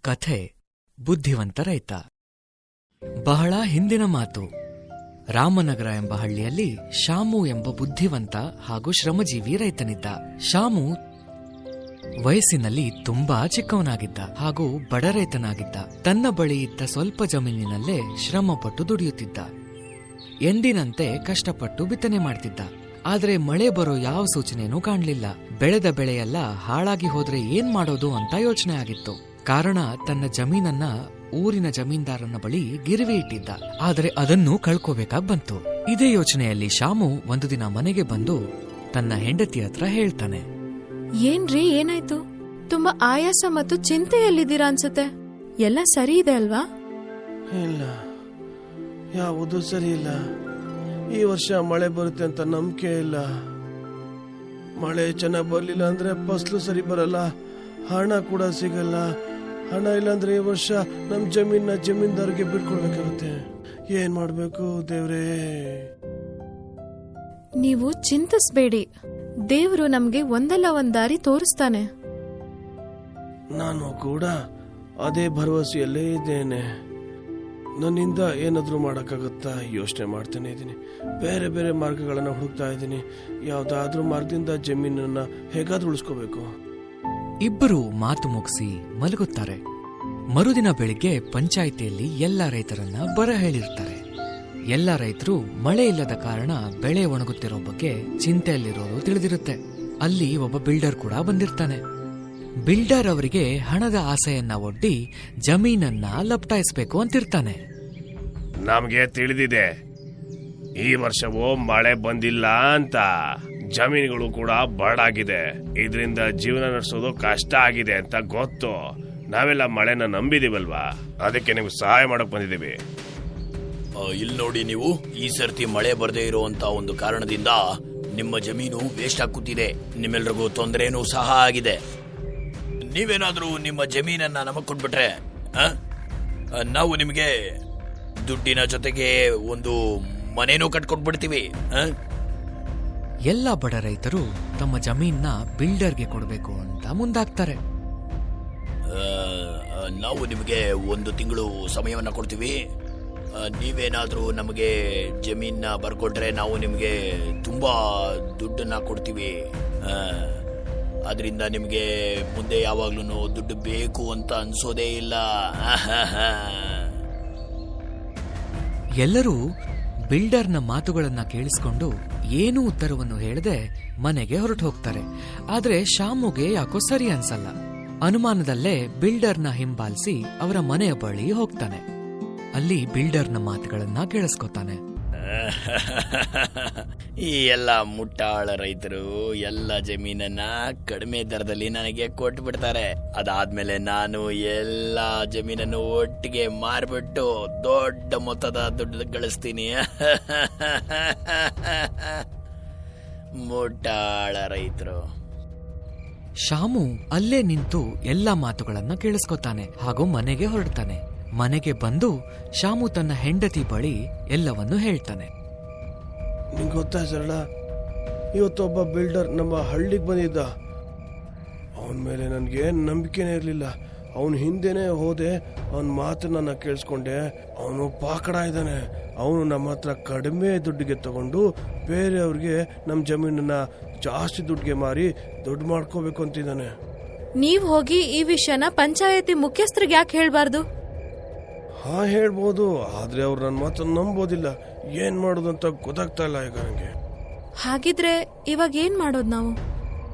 ಕಥೆ ಬುದ್ಧಿವಂತ ರೈತ. ಬಹಳ ಹಿಂದಿನ ಮಾತು. ರಾಮನಗರ ಎಂಬ ಹಳ್ಳಿಯಲ್ಲಿ ಶಾಮು ಎಂಬ ಬುದ್ಧಿವಂತ ಹಾಗೂ ಶ್ರಮಜೀವಿ ರೈತನಿದ್ದ. ಶಾಮು ವಯಸ್ಸಿನಲ್ಲಿ ತುಂಬಾ ಚಿಕ್ಕವನಾಗಿದ್ದ ಹಾಗೂ ಬಡ ರೈತನಾಗಿದ್ದ. ತನ್ನ ಬಳಿ ಇದ್ದ ಸ್ವಲ್ಪ ಜಮೀನಿನಲ್ಲೇ ಶ್ರಮಪಟ್ಟು ದುಡಿಯುತ್ತಿದ್ದ. ಎಂದಿನಂತೆ ಕಷ್ಟಪಟ್ಟು ಬಿತ್ತನೆ ಮಾಡ್ತಿದ್ದ. ಆದ್ರೆ ಮಳೆ ಬರೋ ಯಾವ ಸೂಚನೆನೂ ಕಾಣ್ಲಿಲ್ಲ. ಬೆಳೆದ ಬೆಳೆಯೆಲ್ಲ ಹಾಳಾಗಿ ಹೋದ್ರೆ ಏನ್ ಮಾಡೋದು ಅಂತ ಯೋಚನೆ ಆಗಿತ್ತು. ಕಾರಣ ತನ್ನ ಜಮೀನನ್ನ ಊರಿನ ಜಮೀನ್ದಾರನ ಬಳಿ ಗಿರಿವಿ ಇಟ್ಟಿದ್ದ. ಆದ್ರೆ ಅದನ್ನು ಕಳ್ಕೋಬೇಕಾಗ್ ಬಂತು. ಇದೇ ಯೋಚನೆಯಲ್ಲಿ ಶಾಮು ಒಂದು ದಿನ ಮನೆಗೆ ಬಂದು ತನ್ನ ಹೆಂಡತಿ ಹತ್ರ ಹೇಳ್ತಾನೆ, ಏನ್ರಿ ಏನಾಯ್ತು? ತುಂಬಾ ಆಯಾಸ ಮತ್ತು ಚಿಂತೆಯಲ್ಲಿದ್ದೀರಾ ಅನ್ಸುತ್ತೆ. ಎಲ್ಲ ಸರಿ ಇದೆ ಅಲ್ವಾ? ಇಲ್ಲ, ಯಾವುದು ಸರಿ ಇಲ್ಲ. ಈ ವರ್ಷ ಮಳೆ ಬರುತ್ತೆ ಅಂತ ನಂಬಿಕೆ ಇಲ್ಲ. ಮಳೆ ಚೆನ್ನಾಗಿ ಬರ್ಲಿಲ್ಲ ಅಂದ್ರೆ ಫಸಲು ಸರಿ ಬರಲ್ಲ, ಹಣ ಕೂಡ ಸಿಗಲ್ಲ. ಹಣ ಇಲ್ಲಾಂದ್ರೆ ಈ ವರ್ಷ ನಮ್ ಜಮೀನ್ದಾರಿಗೆ ಬಿಟ್ಕೊಡ್ಬೇಕಾಗುತ್ತೆ. ಏನ್ ಮಾಡ್ಬೇಕು ದೇವ್ರೇ? ನೀವು ಚಿಂತಿಸ್ಬೇಡಿ, ದೇವ್ರು ನಮ್ಗೆ ಒಂದಲ್ಲ ಒಂದ್ ದಾರಿ ತೋರಿಸ್ತಾನೆ. ನಾನು ಕೂಡ ಅದೇ ಭರವಸೆಯಲ್ಲೇ ಇದ್ದೇನೆ. ನನ್ನಿಂದ ಏನಾದ್ರೂ ಮಾಡಕ್ಕಾಗತ್ತಾ ಯೋಚನೆ ಮಾಡ್ತಾನೆ ಇದ್ದೀನಿ. ಬೇರೆ ಬೇರೆ ಮಾರ್ಗಗಳನ್ನ ಹುಡುಕ್ತಾ ಇದ್ದೀನಿ. ಯಾವ್ದಾದ್ರೂ ಮಾರ್ಗದಿಂದ ಜಮೀನನ್ನ ಹೇಗಾದ್ರೂ ಉಳಿಸ್ಕೋಬೇಕು. ಇಬ್ಬರು ಮಾತು ಮುಗಿಸಿ ಮಲಗುತ್ತಾರೆ. ಮರುದಿನ ಬೆಳಿಗ್ಗೆ ಪಂಚಾಯಿತಿಯಲ್ಲಿ ಎಲ್ಲ ರೈತರನ್ನ ಬರ ಹೇಳಿರ್ತಾರೆ. ಎಲ್ಲ ರೈತರು ಮಳೆ ಇಲ್ಲದ ಕಾರಣ ಬೆಳೆ ಒಣಗುತ್ತಿರೋ ಬಗ್ಗೆ ಚಿಂತೆಯಲ್ಲಿರೋರು ತಿಳಿದಿರುತ್ತೆ. ಅಲ್ಲಿ ಒಬ್ಬ ಬಿಲ್ಡರ್ ಕೂಡ ಬಂದಿರ್ತಾನೆ. ಬಿಲ್ಡರ್ ಅವರಿಗೆ ಹಣದ ಆಸೆಯನ್ನ ಒಡ್ಡಿ ಜಮೀನನ್ನ ಲಪ್ಟಾಯಿಸ್ಬೇಕು ಅಂತಿರ್ತಾನೆ. ನಮ್ಗೆ ತಿಳಿದಿದೆ, ಈ ವರ್ಷವೂ ಮಳೆ ಬಂದಿಲ್ಲ ಅಂತ. ಜಮೀನುಗಳು ಕೂಡ ಬರಡಾಗಿದೆ. ಇದರಿಂದ ಜೀವನ ನಡೆಸೋದು ಕಷ್ಟ ಆಗಿದೆ ಅಂತ ಗೊತ್ತು. ನಾವೆಲ್ಲ ಮಳೆನ ನಂಬಿದೀವಲ್ವಾ, ಅದಕ್ಕೆ ನಿಮ್ಗೆ ಸಹಾಯ ಮಾಡಕ್ ಬಂದಿದ್ದೀವಿ. ಇಲ್ಲಿ ನೋಡಿ, ನೀವು ಈ ಸರ್ತಿ ಮಳೆ ಬರದೇ ಇರುವಂತ ಒಂದು ಕಾರಣದಿಂದ ನಿಮ್ಮ ಜಮೀನು ವೇಸ್ಟ್ ಆಗುತ್ತಿದೆ. ನಿಮ್ಮೆಲ್ರಿಗೂ ತೊಂದರೆನೂ ಸಹ ಆಗಿದೆ. ನೀವೇನಾದ್ರೂ ನಿಮ್ಮ ಜಮೀನನ್ನ ನಮಗ್ ಕೊಟ್ಬಿಟ್ರೆ ನಾವು ನಿಮಗೆ ದುಡ್ಡಿನ ಜೊತೆಗೆ ಒಂದು ಮನೇನೂ ಕಟ್ಕೊಟ್ಬಿಡ್ತೀವಿ. ಎಲ್ಲ ಬಡ ರೈತರು ತಮ್ಮ ಜಮೀನ್ನ ಬಿಲ್ಡರ್ಗೆ ಕೊಡಬೇಕು ಅಂತ ಮುಂದಾಗ್ತಾರೆ. ನಾವು ನಿಮಗೆ 1 ತಿಂಗಳು ಸಮಯವನ್ನ ಕೊಡ್ತೀವಿ. ನೀವೇನಾದ್ರೂ ನಮಗೆ ಜಮೀನ ಬರ್ಕೊಟ್ರೆ ನಾವು ನಿಮಗೆ ತುಂಬಾ ದುಡ್ಡನ್ನ ಕೊಡ್ತೀವಿ. ಅದರಿಂದ ನಿಮಗೆ ಮುಂದೆ ಯಾವಾಗ್ಲೂ ದುಡ್ಡು ಬೇಕು ಅಂತ ಅನ್ಸೋದೇ ಇಲ್ಲ. ಎಲ್ಲರೂ ಬಿಲ್ಡರ್ನ ಮಾತುಗಳನ್ನ ಕೇಳಿಸಿಕೊಂಡು ಏನೂ ಉತ್ತರವನ್ನು ಹೇಳದೆ ಮನೆಗೆ ಹೊರಟು ಹೋಗ್ತಾರೆ. ಆದ್ರೆ ಶಾಮುಗೆ ಯಾಕೋ ಸರಿ ಅನ್ಸಲ್ಲ. ಅನುಮಾನದಲ್ಲೇ ಬಿಲ್ಡರ್ನ ಹಿಂಬಾಲಿಸಿ ಅವರ ಮನೆಯ ಬಳಿ ಹೋಗ್ತಾನೆ. ಅಲ್ಲಿ ಬಿಲ್ಡರ್ನ ಮಾತುಗಳನ್ನ ಕೇಳಿಸ್ಕೊತಾನೆ. ಈ ಎಲ್ಲ ಮುಟ್ಟಾಳ ರೈತರು ಎಲ್ಲ ಜಮೀನನ್ನ ಕಡಿಮೆ ದರದಲ್ಲಿ ನನಗೆ ಕೊಟ್ಟು ಬಿಡ್ತಾರೆ. ಅದಾದ್ಮೇಲೆ ನಾನು ಎಲ್ಲ ಜಮೀನನ್ನು ಒಟ್ಟಿಗೆ ಮಾರ್ಬಿಟ್ಟು ದೊಡ್ಡ ಮೊತ್ತದ ದುಡ್ಡು ಗಳಿಸ್ತೀನಿ. ಮುಟ್ಟಾಳ ರೈತರು. ಶಾಮು ಅಲ್ಲೇ ನಿಂತು ಎಲ್ಲಾ ಮಾತುಗಳನ್ನ ಕೇಳಿಸ್ಕೊತಾನೆ ಹಾಗೂ ಮನೆಗೆ ಹೊರಡ್ತಾನೆ. ಮನೆಗೆ ಬಂದು ಶಾಮು ತನ್ನ ಹೆಂಡತಿ ಬಳಿ ಎಲ್ಲವನ್ನೂ ಹೇಳ್ತಾನೆ. ನಿಂಗೆ ಗೊತ್ತಾ ಸರಳ, ಇವತ್ತೊಬ್ಬ ಬಿಲ್ಡರ್ ನಮ್ಮ ಹಳ್ಳಿಗೆ ಬಂದಿದ್ದ. ಅವನ ಮೇಲೆ ನನಗೆ ನಂಬಿಕೆನೇ ಇರಲಿಲ್ಲ. ಅವನ ಹಿಂದೆನೆ ಹೋದೆ, ಅವನ ಮಾತನ್ನ ನಾನು ಕೇಳಿಸ್ಕೊಂಡೆ. ಅವನು ಪಾಕಡ ಇದ್ದಾನೆ. ಅವನು ನಮ್ಮ ಹತ್ರ ಕಡಿಮೆ ದುಡ್ಡಿಗೆ ತಗೊಂಡು ಬೇರೆಯವ್ರಿಗೆ ನಮ್ಮ ಜಮೀನನ್ನ ಜಾಸ್ತಿ ದುಡ್ಡಿಗೆ ಮಾರಿ ದುಡ್ಡು ಮಾಡ್ಕೋಬೇಕು ಅಂತಿದ್ದಾನೆ. ನೀವ್ ಹೋಗಿ ಈ ವಿಷಯನ ಪಂಚಾಯತಿ ಮುಖ್ಯಸ್ಥರಿಗೆ ಯಾಕೆ ಹೇಳ್ಬಾರ್ದು? ಹಾ, ಹೇಳ್ಬೋದು, ಆದ್ರೆ ಅವ್ರು ನನ್ನ ಮಾತನ್ನು ನಂಬೋದಿಲ್ಲ. ಏನ್ ಮಾಡೋದು ಅಂತ ಗೊತ್ತಾಗ್ತಾ ಇಲ್ಲ ಈಗ ನನಗೆ. ಹಾಗಿದ್ರೆ ಇವಾಗ ಏನ್ ಮಾಡೋದು ನಾವು?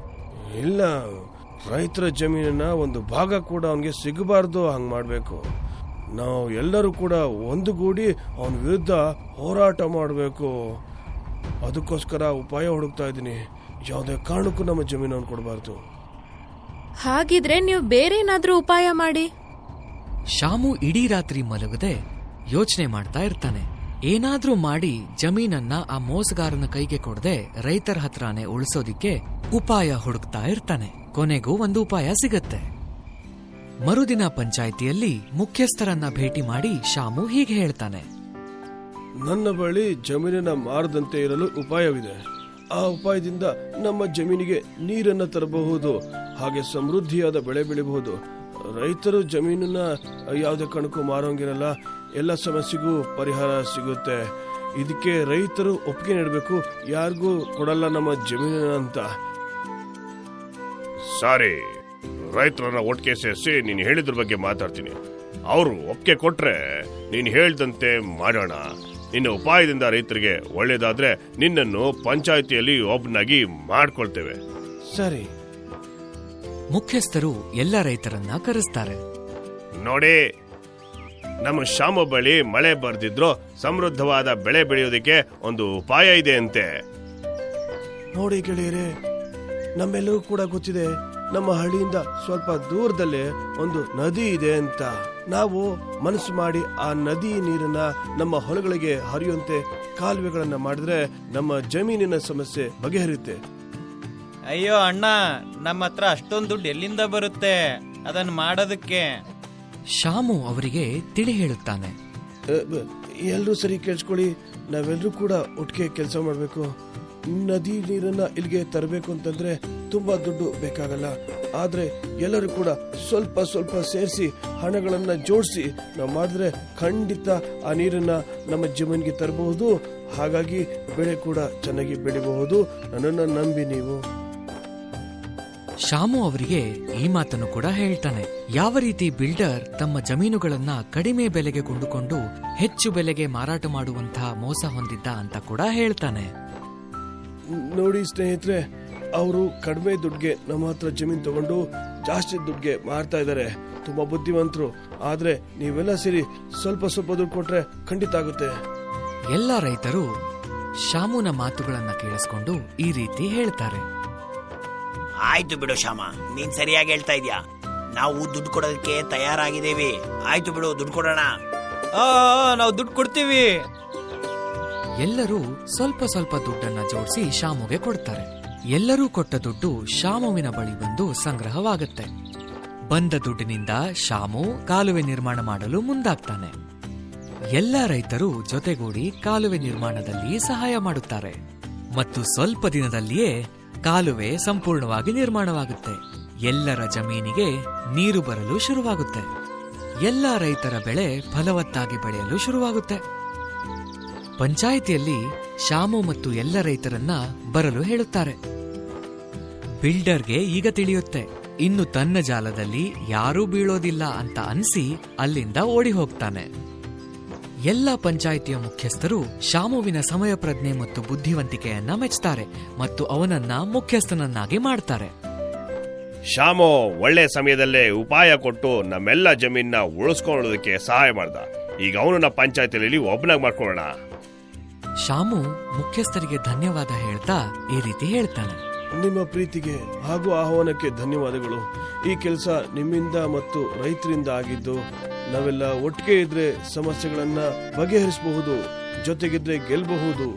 ಇಲ್ಲ, ರೈತರ ಜಮೀನನ್ನ ಒಂದು ಭಾಗ ಕೂಡ ಅವನಿಗೆ ಸಿಗಬಾರ್ದು. ಹಂಗ್ ಮಾಡ್ಬೇಕು. ನಾವು ಎಲ್ಲರೂ ಕೂಡ ಒಂದುಗೂಡಿ ಅವನ ವಿರುದ್ಧ ಹೋರಾಟ ಮಾಡಬೇಕು. ಅದಕ್ಕೋಸ್ಕರ ಉಪಾಯ ಹುಡುಕ್ತಾ ಇದ್ದೀನಿ. ಯಾವುದೇ ಕಾರಣಕ್ಕೂ ನಮ್ಮ ಜಮೀನನ್ನು ಕೊಡಬಾರ್ದು. ಹಾಗಿದ್ರೆ ನೀವು ಬೇರೆ ಏನಾದ್ರೂ ಉಪಾಯ ಮಾಡಿ. ಶಾಮು ಇಡೀ ರಾತ್ರಿ ಮಲಗದೆ ಯೋಚನೆ ಮಾಡ್ತಾ ಇರ್ತಾನೆ. ಏನಾದ್ರೂ ಮಾಡಿ ಜಮೀನನ್ನ ಆ ಮೋಸಗಾರನ ಕೈಗೆ ಕೊಡದೆ ರೈತರ ಹತ್ರನೇ ಉಳಿಸೋದಿಕ್ಕೆ ಉಪಾಯ ಹುಡುಕ್ತಾ ಇರ್ತಾನೆ. ಕೊನೆಗೂ ಒಂದು ಉಪಾಯ ಸಿಗತ್ತೆ. ಮರುದಿನ ಪಂಚಾಯಿತಿಯಲ್ಲಿ ಮುಖ್ಯಸ್ಥರನ್ನ ಭೇಟಿ ಮಾಡಿ ಶಾಮು ಹೀಗೆ ಹೇಳ್ತಾನೆ. ನನ್ನ ಬಳಿ ಜಮೀನನ್ನ ಮಾರದಂತೆ ಇರಲು ಉಪಾಯವಿದೆ. ಆ ಉಪಾಯದಿಂದ ನಮ್ಮ ಜಮೀನಿಗೆ ನೀರನ್ನ ತರಬಹುದು, ಹಾಗೆ ಸಮೃದ್ಧಿಯಾದ ಬೆಳೆ ಬೆಳೆಯಬಹುದು. ರೈತರು ಜಮೀನನ್ನ ಯಾವುದೇ ಕಾರಣಕ್ಕೂ ಮಾರೋಂಗಿರಲ್ಲ, ಎಲ್ಲ ಸಮಸ್ಯೆಗೂ ಪರಿಹಾರ ಸಿಗುತ್ತೆ. ಇದಕ್ಕೆ ರೈತರು ಒಪ್ಪಿಗೆ ನೀಡಬೇಕು, ಯಾರಿಗೂ ಕೊಡಲ್ಲ ನಮ್ಮ ಜಮೀನನ್ನ ಅಂತ. ಸಾರಿ, ರೈತರನ್ನ ಒಟ್ಟಿಗೆ ಸೇರಿಸಿ ನೀನು ಹೇಳಿದ್ರ ಬಗ್ಗೆ ಮಾತಾಡ್ತೀನಿ. ಅವರು ಒಪ್ಪಿಗೆ ಕೊಟ್ರೆ ನೀನು ಹೇಳ್ದಂತೆ ಮಾಡೋಣ. ನಿನ್ನ ಉಪಾಯದಿಂದ ರೈತರಿಗೆ ಒಳ್ಳೇದಾದ್ರೆ ನಿನ್ನನ್ನು ಪಂಚಾಯಿತಿಯಲ್ಲಿ ಒಬ್ಬನಾಗಿ ಮಾಡ್ಕೊಳ್ತೇವೆ. ಸರಿ. ಮುಖ್ಯಸ್ಥರು ಎಲ್ಲ ರೈತರನ್ನ ಕರೆಸ್ತಾರೆ. ನೋಡಿ, ನಮ್ಮ ಶಾಮ ಬಳಿ ಮಳೆ ಬರ್ದಿದ್ರು ಸಮೃದ್ಧವಾದ ಬೆಳೆ ಬೆಳೆಯೋದಕ್ಕೆ ಒಂದು ಉಪಾಯ ಇದೆ ಅಂತೆ. ನೋಡಿ ಗೆಳೆಯರೇ, ನಮ್ಮೆಲ್ಲರೂ ಕೂಡ ಗೊತ್ತಿದೆ, ನಮ್ಮ ಹಳ್ಳಿಯಿಂದ ಸ್ವಲ್ಪ ದೂರದಲ್ಲೇ ಒಂದು ನದಿ ಇದೆ ಅಂತ. ನಾವು ಮನಸ್ಸು ಮಾಡಿ ಆ ನದಿ ನೀರನ್ನ ನಮ್ಮ ಹೊಲಗಳಿಗೆ ಹರಿಯುವಂತೆ ಕಾಲುವೆಗಳನ್ನ ಮಾಡಿದ್ರೆ ನಮ್ಮ ಜಮೀನಿನ ಸಮಸ್ಯೆ ಬಗೆಹರಿಯುತ್ತೆ. ಅಯ್ಯೋ ಅಣ್ಣ, ನಮ್ಮ ಹತ್ರ ಅಷ್ಟೊಂದು ದುಡ್ಡು ಎಲ್ಲಿಂದ ಬರುತ್ತೆ ಅದನ್ನ ಮಾಡೋದಕ್ಕೆ? ಶಾಮು ಅವರಿಗೆ ತಿಳಿ ಹೇಳುತ್ತಾನೆ. ಎಲ್ಲರೂ ಸರಿ ಕೇಳಿಸ್ಕೊಳ್ಳಿ, ನಾವೆಲ್ಲರೂ ಕೂಡ ಒಟ್ಟಿಗೆ ಕೆಲಸ ಮಾಡಬೇಕು. ನದಿ ನೀರನ್ನ ಇಲ್ಲಿಗೆ ತರಬೇಕು ಅಂತಂದ್ರೆ ತುಂಬಾ ದುಡ್ಡು ಬೇಕಾಗಲ್ಲ. ಆದ್ರೆ ಎಲ್ಲರೂ ಕೂಡ ಸ್ವಲ್ಪ ಸ್ವಲ್ಪ ಸೇರಿಸಿ ಹಣಗಳನ್ನ ಜೋಡಿಸಿ ನಾವು ಮಾಡಿದ್ರೆ ಖಂಡಿತ ಆ ನೀರನ್ನ ನಮ್ಮ ಜಮೀನಿಗೆ ತರಬಹುದು. ಹಾಗಾಗಿ ಬೆಳೆ ಕೂಡ ಚೆನ್ನಾಗಿ ಬೆಳಿಬಹುದು. ನನ್ನನ್ನು ನಂಬಿ ನೀವು. ಶಾಮು ಅವರಿಗೆ ಈ ಮಾತನ್ನು ಕೂಡ ಹೇಳ್ತಾನೆ. ಯಾವ ರೀತಿ ಬಿಲ್ಡರ್ ತಮ್ಮ ಜಮೀನುಗಳನ್ನ ಕಡಿಮೆ ಬೆಲೆಗೆ ಕೊಂಡುಕೊಂಡು ಹೆಚ್ಚು ಬೆಲೆಗೆ ಮಾರಾಟ ಮಾಡುವಂತಹ ಮೋಸ ಹೊಂದಿದ್ದ ಅಂತ ಕೂಡ ಹೇಳ್ತಾನೆ. ನೋಡಿ ಸ್ನೇಹಿತರೆ, ಅವರು ಕಡಿಮೆ ದುಡ್ಗೆ ನಮ್ಮ ಹತ್ರ ಜಮೀನು ತಗೊಂಡು ಜಾಸ್ತಿ ದುಡ್ಗೆ ಮಾರ್ತಾ ಇದ್ದಾರೆ. ತುಂಬಾ ಬುದ್ಧಿವಂತರು. ಆದ್ರೆ ನೀವೆಲ್ಲ ಸೇರಿ ಸ್ವಲ್ಪ ಸ್ವಲ್ಪ ದುಡ್ಡು ಕೊಟ್ರೆ ಖಂಡಿತ ಆಗುತ್ತೆ. ಎಲ್ಲ ರೈತರು ಶಾಮುನ ಮಾತುಗಳನ್ನ ಕೇಳಿಸ್ಕೊಂಡು ಈ ರೀತಿ ಹೇಳ್ತಾರೆ. ಆಯ್ತು ಬಿಡು ಶ್ಯಾಮ, ನೀನ್ ಸರಿಯಾಗಿ ಹೇಳ್ತಾ ಇದ್ಯಾ. ನಾವು ದುಡ್ಡು ಕೊಡೋದಕ್ಕೆ ತಯಾರಾಗಿದ್ದೇವೆ. ಆಯ್ತು ಬಿಡು, ದುಡ್ಡು ಕೊಡೋಣ. ನಾವು ದುಡ್ಡು ಕೊಡ್ತೀವಿ. ಎಲ್ಲರೂ ಸ್ವಲ್ಪ ಸ್ವಲ್ಪ ದುಡ್ಡನ್ನ ಜೋಡಿಸಿ ಶಾಮುಗೆ ಕೊಡ್ತಾರೆ. ಎಲ್ಲರೂ ಕೊಟ್ಟ ದುಡ್ಡು ಶಾಮುವಿನ ಬಳಿ ಬಂದು ಸಂಗ್ರಹವಾಗುತ್ತೆ. ಬಂದ ದುಡ್ಡಿನಿಂದ ಶಾಮು ಕಾಲುವೆ ನಿರ್ಮಾಣ ಮಾಡಲು ಮುಂದಾಗ್ತಾನೆ. ಎಲ್ಲ ರೈತರು ಜೊತೆಗೂಡಿ ಕಾಲುವೆ ನಿರ್ಮಾಣದಲ್ಲಿ ಸಹಾಯ ಮಾಡುತ್ತಾರೆ ಮತ್ತು ಸ್ವಲ್ಪ ದಿನದಲ್ಲಿಯೇ ಕಾಲುವೆ ಸಂಪೂರ್ಣವಾಗಿ ನಿರ್ಮಾಣವಾಗುತ್ತೆ. ಎಲ್ಲರ ಜಮೀನಿಗೆ ನೀರು ಬರಲು ಶುರುವಾಗುತ್ತೆ. ಎಲ್ಲ ರೈತರ ಬೆಳೆ ಫಲವತ್ತಾಗಿ ಬೆಳೆಯಲು ಶುರುವಾಗುತ್ತೆ. ಪಂಚಾಯಿತಿಯಲ್ಲಿ ಶಾಮು ಮತ್ತು ಎಲ್ಲ ರೈತರನ್ನ ಬರಲು ಹೇಳುತ್ತಾರೆ. ಬಿಲ್ಡರ್ಗೆ ಈಗ ತಿಳಿಯುತ್ತೆ, ಇನ್ನು ತನ್ನ ಜಾಲದಲ್ಲಿ ಯಾರೂ ಬೀಳೋದಿಲ್ಲ ಅಂತ ಅನ್ಸಿ ಅಲ್ಲಿಂದ ಓಡಿ ಹೋಗ್ತಾನೆ. ಎಲ್ಲ ಪಂಚಾಯಿತಿಯ ಮುಖ್ಯಸ್ಥರು ಶಾಮುವಿನ ಸಮಯ ಪ್ರಜ್ಞೆ ಮತ್ತು ಬುದ್ಧಿವಂತಿಕೆಯನ್ನ ಮೆಚ್ಚುತ್ತಾರೆ ಮತ್ತು ಅವನನ್ನ ಮುಖ್ಯಸ್ಥನನ್ನಾಗಿ ಮಾಡ್ತಾರೆ. ಶಾಮು ಒಳ್ಳೆ ಸಮಯದಲ್ಲೇ ಉಪಾಯ ಕೊಟ್ಟು ನಮ್ಮೆಲ್ಲ ಜಮೀನ ಉಳಿಸ್ಕೊಳ್ಳೋದಕ್ಕೆ ಸಹಾಯ ಮಾಡ್ದ. ಈಗ ಅವನನ್ನ ಪಂಚಾಯತಿಯಲ್ಲಿ ಒಬ್ಬನಾಗಿ ಮಾಡ್ಕೊಳ್ಳೋಣ. ಶಾಮು ಮುಖ್ಯಸ್ಥರಿಗೆ ಧನ್ಯವಾದ ಹೇಳ್ತಾ ಈ ರೀತಿ ಹೇಳ್ತಾನೆ. ನಿಮ್ಮ ಪ್ರೀತಿಗೆ ಹಾಗೂ ಆಹ್ವಾನಕ್ಕೆ ಧನ್ಯವಾದಗಳು. ಈ ಕೆಲಸ ನಿಮ್ಮಿಂದ ಮತ್ತು ರೈತರಿಂದ ಆಗಿದ್ದು. ನಾವೆಲ್ಲ ಒಟ್ಟಿಗೆ ಇದ್ರೆ ಸಮಸ್ಯೆಗಳನ್ನ ಬಗೆಹರಿಸಬಹುದು, ಜೊತೆಗಿದ್ರೆ ಗೆಲ್ಲಬಹುದು.